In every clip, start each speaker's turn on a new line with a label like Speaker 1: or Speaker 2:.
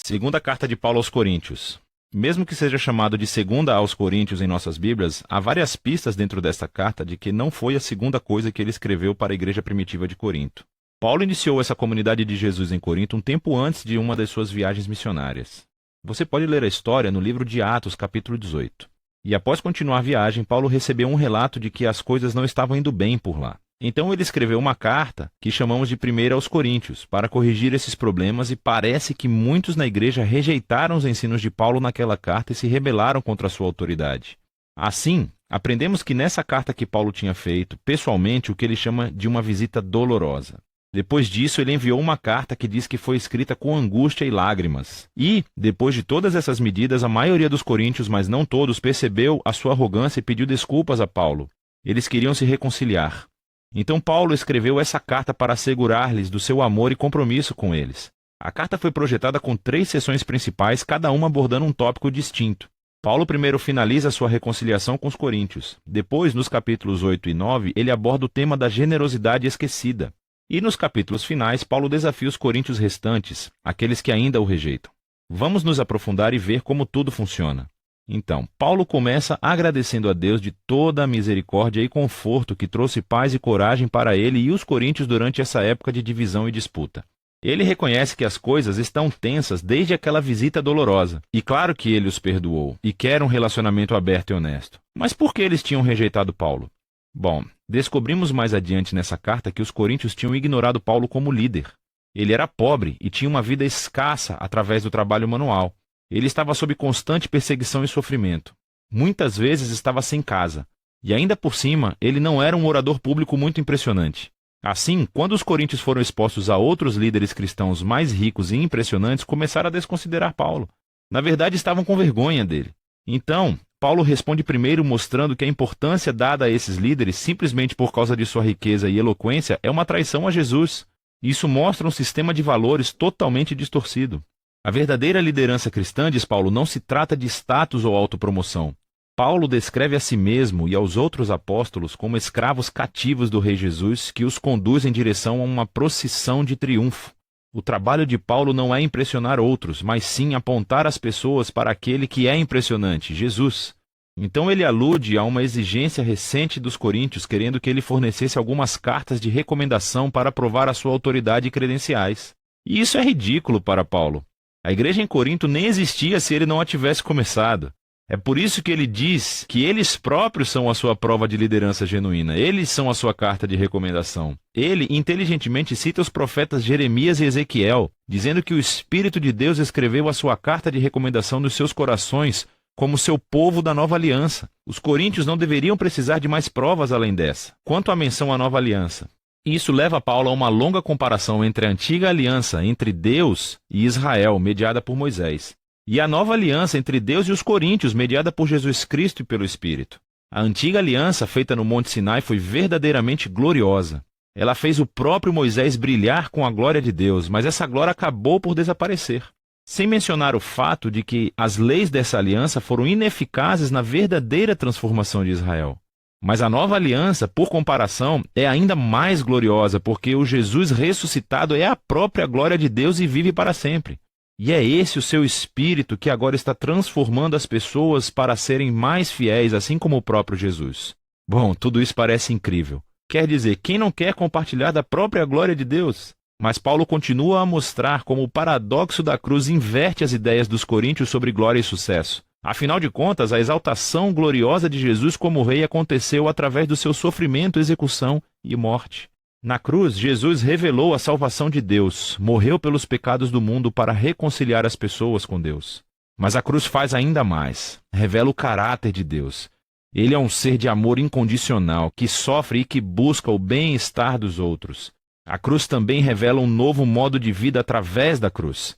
Speaker 1: Segunda carta de Paulo aos Coríntios. Mesmo que seja chamado de segunda aos Coríntios em nossas Bíblias, há várias pistas dentro desta carta de que não foi a segunda coisa que ele escreveu para a igreja primitiva de Corinto. Paulo iniciou essa comunidade de Jesus em Corinto um tempo antes de uma das suas viagens missionárias. Você pode ler a história no livro de Atos, capítulo 18. E após continuar a viagem, Paulo recebeu um relato de que as coisas não estavam indo bem por lá. Então ele escreveu uma carta, que chamamos de Primeira aos Coríntios, para corrigir esses problemas, e parece que muitos na igreja rejeitaram os ensinos de Paulo naquela carta e se rebelaram contra a sua autoridade. Assim, aprendemos que nessa carta que Paulo tinha feito, pessoalmente, o que ele chama de uma visita dolorosa. Depois disso, ele enviou uma carta que diz que foi escrita com angústia e lágrimas. E, depois de todas essas medidas, a maioria dos coríntios, mas não todos, percebeu a sua arrogância e pediu desculpas a Paulo. Eles queriam se reconciliar. Então Paulo escreveu essa carta para assegurar-lhes do seu amor e compromisso com eles. A carta foi projetada com 3 seções principais, cada uma abordando um tópico distinto. Paulo primeiro finaliza sua reconciliação com os coríntios. Depois, nos capítulos 8 e 9, ele aborda o tema da generosidade esquecida. E nos capítulos finais, Paulo desafia os coríntios restantes, aqueles que ainda o rejeitam. Vamos nos aprofundar e ver como tudo funciona. Então, Paulo começa agradecendo a Deus de toda a misericórdia e conforto que trouxe paz e coragem para ele e os coríntios durante essa época de divisão e disputa. Ele reconhece que as coisas estão tensas desde aquela visita dolorosa, e claro que ele os perdoou, e quer um relacionamento aberto e honesto. Mas por que eles tinham rejeitado Paulo? Bom, descobrimos mais adiante nessa carta que os coríntios tinham ignorado Paulo como líder. Ele era pobre e tinha uma vida escassa através do trabalho manual. Ele estava sob constante perseguição e sofrimento. Muitas vezes estava sem casa. E ainda por cima, ele não era um orador público muito impressionante. Assim, quando os coríntios foram expostos a outros líderes cristãos mais ricos e impressionantes, começaram a desconsiderar Paulo. Na verdade, estavam com vergonha dele. Então, Paulo responde primeiro mostrando que a importância dada a esses líderes, simplesmente por causa de sua riqueza e eloquência, é uma traição a Jesus. Isso mostra um sistema de valores totalmente distorcido. A verdadeira liderança cristã, diz Paulo, não se trata de status ou autopromoção. Paulo descreve a si mesmo e aos outros apóstolos como escravos cativos do Rei Jesus que os conduz em direção a uma procissão de triunfo. O trabalho de Paulo não é impressionar outros, mas sim apontar as pessoas para aquele que é impressionante, Jesus. Então ele alude a uma exigência recente dos coríntios, querendo que ele fornecesse algumas cartas de recomendação para provar a sua autoridade e credenciais. E isso é ridículo para Paulo. A igreja em Corinto nem existia se ele não a tivesse começado. É por isso que ele diz que eles próprios são a sua prova de liderança genuína. Eles são a sua carta de recomendação. Ele inteligentemente cita os profetas Jeremias e Ezequiel, dizendo que o Espírito de Deus escreveu a sua carta de recomendação nos seus corações como seu povo da nova aliança. Os coríntios não deveriam precisar de mais provas além dessa. Quanto à menção à nova aliança, isso leva Paulo a uma longa comparação entre a antiga aliança entre Deus e Israel, mediada por Moisés, e a nova aliança entre Deus e os coríntios, mediada por Jesus Cristo e pelo Espírito. A antiga aliança, feita no Monte Sinai, foi verdadeiramente gloriosa. Ela fez o próprio Moisés brilhar com a glória de Deus, mas essa glória acabou por desaparecer. Sem mencionar o fato de que as leis dessa aliança foram ineficazes na verdadeira transformação de Israel. Mas a nova aliança, por comparação, é ainda mais gloriosa, porque o Jesus ressuscitado é a própria glória de Deus e vive para sempre. E é esse o seu Espírito que agora está transformando as pessoas para serem mais fiéis, assim como o próprio Jesus. Bom, tudo isso parece incrível. Quer dizer, quem não quer compartilhar da própria glória de Deus? Mas Paulo continua a mostrar como o paradoxo da cruz inverte as ideias dos coríntios sobre glória e sucesso. Afinal de contas, a exaltação gloriosa de Jesus como rei aconteceu através do seu sofrimento, execução e morte. Na cruz, Jesus revelou a salvação de Deus, morreu pelos pecados do mundo para reconciliar as pessoas com Deus. Mas a cruz faz ainda mais, revela o caráter de Deus. Ele é um ser de amor incondicional, que sofre e que busca o bem-estar dos outros. A cruz também revela um novo modo de vida através da cruz.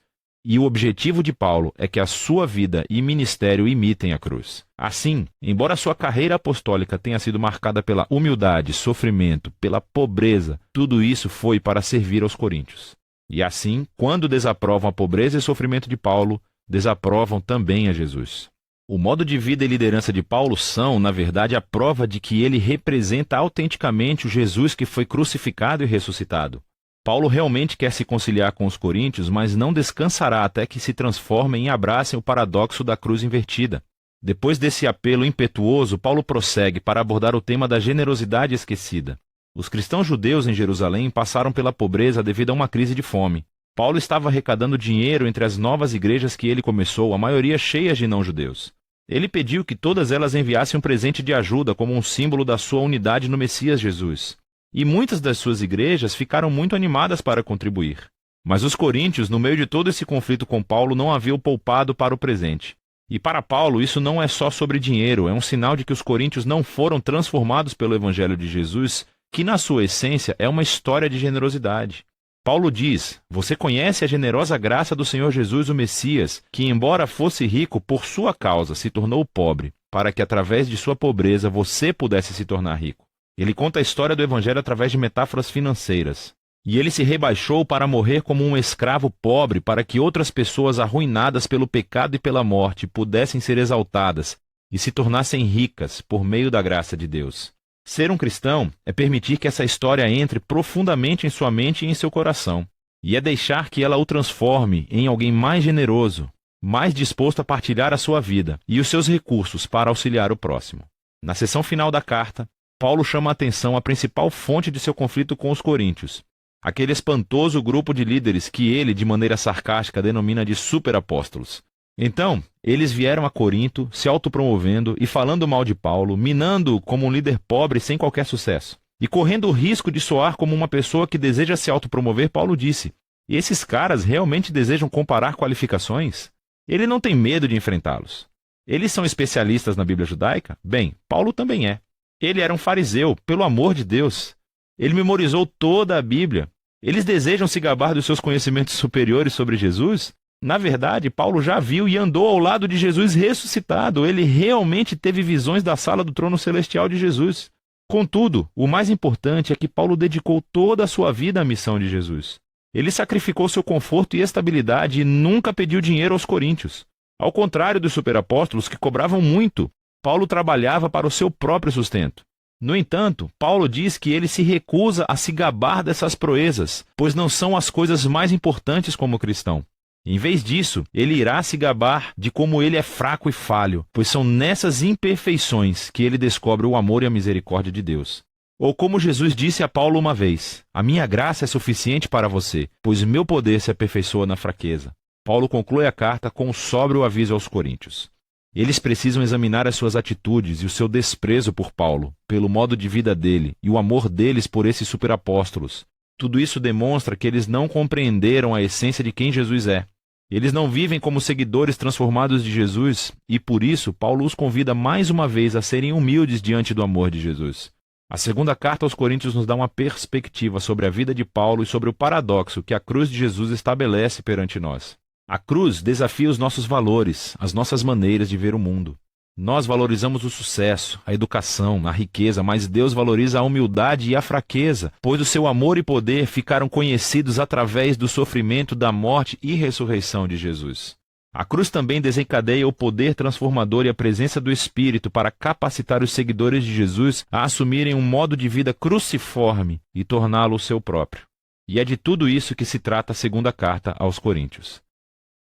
Speaker 1: E o objetivo de Paulo é que a sua vida e ministério imitem a cruz. Assim, embora sua carreira apostólica tenha sido marcada pela humildade, sofrimento, pela pobreza, tudo isso foi para servir aos coríntios. E assim, quando desaprovam a pobreza e sofrimento de Paulo, desaprovam também a Jesus. O modo de vida e liderança de Paulo são, na verdade, a prova de que ele representa autenticamente o Jesus que foi crucificado e ressuscitado. Paulo realmente quer se conciliar com os coríntios, mas não descansará até que se transformem e abracem o paradoxo da cruz invertida. Depois desse apelo impetuoso, Paulo prossegue para abordar o tema da generosidade esquecida. Os cristãos judeus em Jerusalém passaram pela pobreza devido a uma crise de fome. Paulo estava arrecadando dinheiro entre as novas igrejas que ele começou, a maioria cheias de não-judeus. Ele pediu que todas elas enviassem um presente de ajuda como um símbolo da sua unidade no Messias Jesus. E muitas das suas igrejas ficaram muito animadas para contribuir. Mas os coríntios, no meio de todo esse conflito com Paulo, não haviam poupado para o presente. E para Paulo, isso não é só sobre dinheiro, é um sinal de que os coríntios não foram transformados pelo Evangelho de Jesus, que na sua essência é uma história de generosidade. Paulo diz: você conhece a generosa graça do Senhor Jesus, o Messias, que, embora fosse rico, por sua causa se tornou pobre, para que através de sua pobreza você pudesse se tornar rico. Ele conta a história do Evangelho através de metáforas financeiras. E ele se rebaixou para morrer como um escravo pobre, para que outras pessoas arruinadas pelo pecado e pela morte pudessem ser exaltadas e se tornassem ricas por meio da graça de Deus. Ser um cristão é permitir que essa história entre profundamente em sua mente e em seu coração, e é deixar que ela o transforme em alguém mais generoso, mais disposto a partilhar a sua vida e os seus recursos para auxiliar o próximo. Na seção final da carta, Paulo chama a atenção à principal fonte de seu conflito com os coríntios, aquele espantoso grupo de líderes que ele, de maneira sarcástica, denomina de superapóstolos. Então, eles vieram a Corinto, se autopromovendo e falando mal de Paulo, minando-o como um líder pobre sem qualquer sucesso. E correndo o risco de soar como uma pessoa que deseja se autopromover, Paulo disse: e esses caras realmente desejam comparar qualificações? Ele não tem medo de enfrentá-los. Eles são especialistas na Bíblia judaica? Bem, Paulo também é. Ele era um fariseu, pelo amor de Deus. Ele memorizou toda a Bíblia. Eles desejam se gabar dos seus conhecimentos superiores sobre Jesus? Na verdade, Paulo já viu e andou ao lado de Jesus ressuscitado. Ele realmente teve visões da sala do trono celestial de Jesus. Contudo, o mais importante é que Paulo dedicou toda a sua vida à missão de Jesus. Ele sacrificou seu conforto e estabilidade e nunca pediu dinheiro aos coríntios. Ao contrário dos superapóstolos que cobravam muito, Paulo trabalhava para o seu próprio sustento. No entanto, Paulo diz que ele se recusa a se gabar dessas proezas, pois não são as coisas mais importantes como cristão. Em vez disso, ele irá se gabar de como ele é fraco e falho, pois são nessas imperfeições que ele descobre o amor e a misericórdia de Deus. Ou como Jesus disse a Paulo uma vez: a minha graça é suficiente para você, pois meu poder se aperfeiçoa na fraqueza. Paulo conclui a carta com um sóbrio aviso aos coríntios. Eles precisam examinar as suas atitudes e o seu desprezo por Paulo, pelo modo de vida dele e o amor deles por esses superapóstolos. Tudo isso demonstra que eles não compreenderam a essência de quem Jesus é. Eles não vivem como seguidores transformados de Jesus e, por isso, Paulo os convida mais uma vez a serem humildes diante do amor de Jesus. A segunda carta aos Coríntios nos dá uma perspectiva sobre a vida de Paulo e sobre o paradoxo que a cruz de Jesus estabelece perante nós. A cruz desafia os nossos valores, as nossas maneiras de ver o mundo. Nós valorizamos o sucesso, a educação, a riqueza, mas Deus valoriza a humildade e a fraqueza, pois o seu amor e poder ficaram conhecidos através do sofrimento, da morte e ressurreição de Jesus. A cruz também desencadeia o poder transformador e a presença do Espírito para capacitar os seguidores de Jesus a assumirem um modo de vida cruciforme e torná-lo o seu próprio. E é de tudo isso que se trata a segunda carta aos Coríntios.